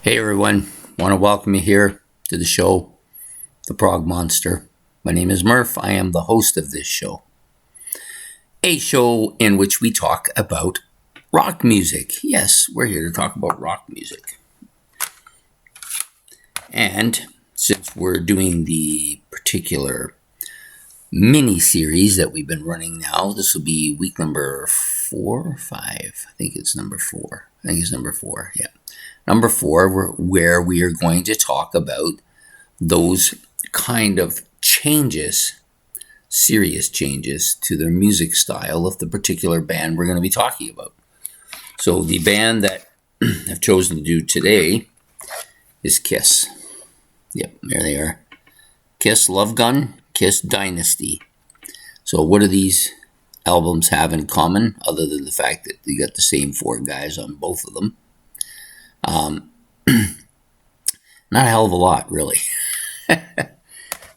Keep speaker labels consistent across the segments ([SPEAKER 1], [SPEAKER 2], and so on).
[SPEAKER 1] Hey everyone, want to welcome you here to the show, The Prog Monster. My name is Murph. I am the host of this show. A show in which we talk about rock music. Yes, we're here to talk about rock music. And since we're doing the particular mini-series that we've been running now, this will be week number 4 or 5. I think it's number 4. Yeah. Number 4, where we are going to talk about those kind of changes, serious changes to their music style of the particular band we're going to be talking about. So the band that I've chosen to do today is Kiss. Yep, there they are. Kiss Love Gun, Kiss Dynasty. So what do these albums have in common, other than the fact that you got the same 4 guys on both of them? Not a hell of a lot, really.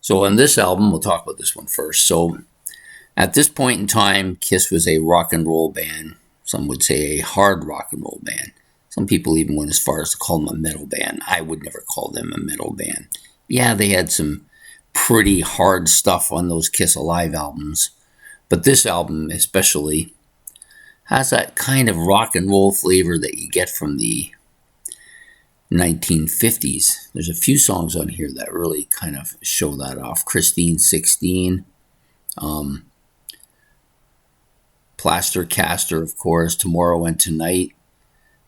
[SPEAKER 1] So on this album, we'll talk about this one first. So at this point in time, Kiss was a rock and roll band. Some would say a hard rock and roll band. Some people even went as far as to call them a metal band. I would never call them a metal band. Yeah, they had some pretty hard stuff on those Kiss Alive albums. But this album especially has that kind of rock and roll flavor that you get from the 1950s. There's a few songs on here that really kind of show that off. Christine 16, Plaster Caster, of course, Tomorrow and Tonight,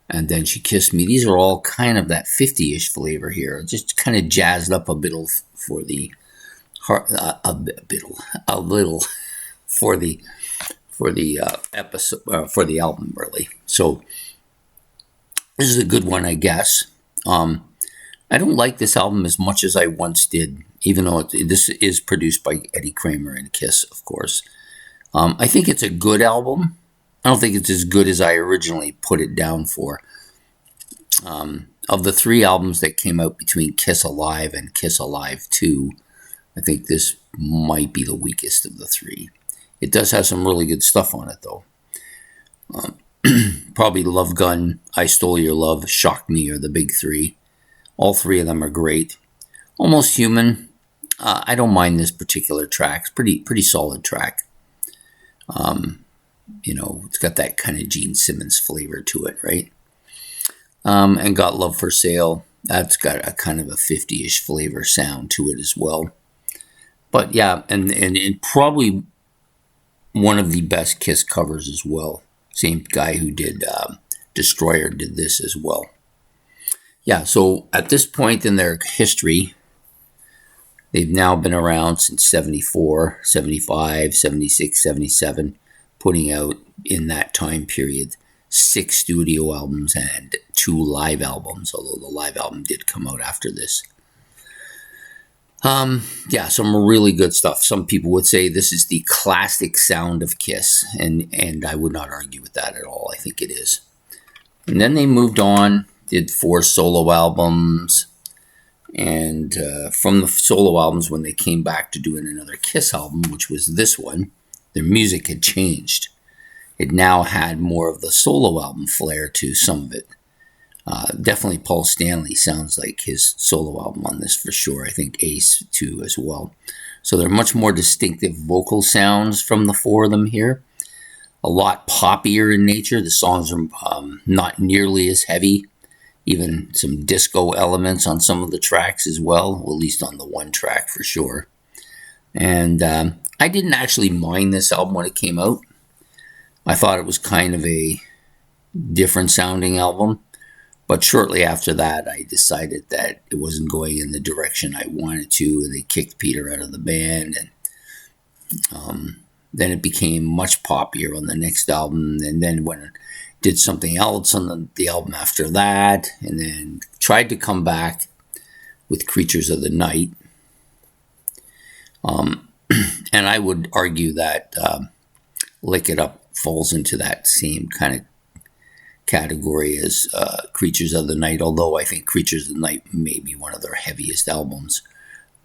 [SPEAKER 1] and Then She Kissed Me. These are all kind of that 50-ish flavor here, just kind of jazzed up a little for the episode, for the album, really. So this is a good one, I guess. I don't like this album as much as I once did, even though this is produced by Eddie Kramer and Kiss, of course. I think it's a good album. I don't think it's as good as I originally put it down for. Of the 3 albums that came out between Kiss Alive and Kiss Alive 2, I think this might be the weakest of the 3. It does have some really good stuff on it, though. Probably Love Gun, I Stole Your Love, Shock Me are the big 3. All 3 of them are great. Almost Human. I don't mind this particular track. It's pretty solid track. It's got that kind of Gene Simmons flavor to it, right? And Got Love for Sale. That's got a kind of a 50-ish flavor sound to it as well. But yeah, and probably one of the best Kiss covers as well. Same guy who did Destroyer did this as well. Yeah, so at this point in their history, they've now been around since 74, 75, 76, 77, putting out in that time period 6 studio albums and 2 live albums, although the live album did come out after this. Yeah, some really good stuff. Some people would say this is the classic sound of Kiss, and I would not argue with that at all. I think it is. And then they moved on, did 4 solo albums, and from the solo albums, when they came back to doing another Kiss album, which was this one, their music had changed. It now had more of the solo album flair to some of it. Definitely Paul Stanley sounds like his solo album on this for sure. I think Ace too as well. So they're much more distinctive vocal sounds from the 4 of them here. A lot poppier in nature. The songs are not nearly as heavy. Even some disco elements on some of the tracks as well, at least on the one track for sure. And I didn't actually mind this album when it came out. I thought it was kind of a different sounding album. But shortly after that, I decided that it wasn't going in the direction I wanted to, and they kicked Peter out of the band. And then it became much poppier on the next album, and then when it did something else on the album after that, and then tried to come back with Creatures of the Night. And I would argue that Lick It Up falls into that same kind of category as Creatures of the Night, although I think Creatures of the Night may be one of their heaviest albums.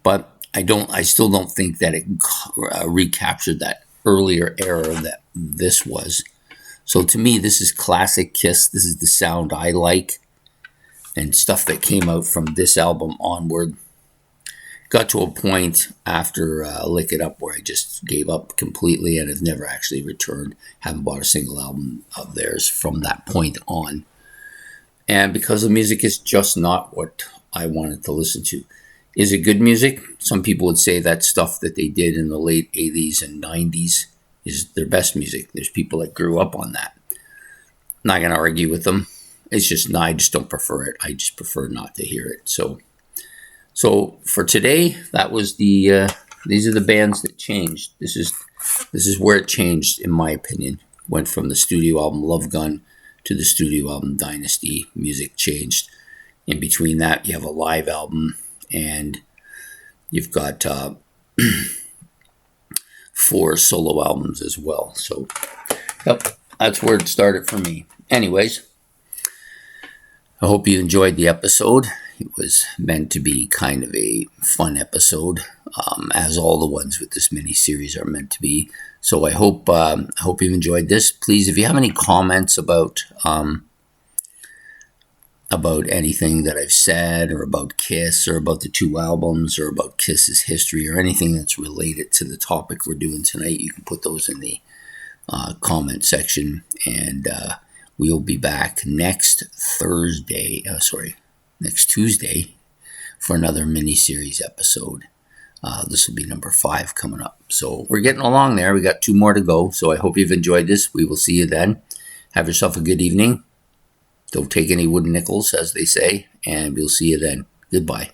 [SPEAKER 1] But I still don't think that it recaptured that earlier era that this was. So to me, this is classic Kiss. This is the sound I like. and stuff that came out from this album onward. Got to a point after Lick It Up where I just gave up completely and have never actually returned. Haven't bought a single album of theirs from that point on. And because the music is just not what I wanted to listen to. Is it good music? Some people would say that stuff that they did in the late 80s and 90s is their best music. There's people that grew up on that. Not going to argue with them. It's just, no, I just don't prefer it. I just prefer not to hear it. So for today, that was the, these are the bands that changed. This is where it changed, in my opinion. Went from the studio album Love Gun to the studio album Dynasty. Music changed. In between that, you have a live album, and you've got 4 solo albums as well. So, yep, that's where it started for me. Anyways, I hope you enjoyed the episode. It was meant to be kind of a fun episode, as all the ones with this mini-series are meant to be. So I hope you've enjoyed this. Please, if you have any comments about anything that I've said, or about Kiss, or about the 2 albums, or about Kiss's history, or anything that's related to the topic we're doing tonight, you can put those in the comment section, and we'll be back next Tuesday for another mini-series episode. This will be number 5 coming up. So we're getting along there. We got 2 more to go. So I hope you've enjoyed this. We will see you then. Have yourself a good evening. Don't take any wooden nickels, as they say. And we'll see you then. Goodbye.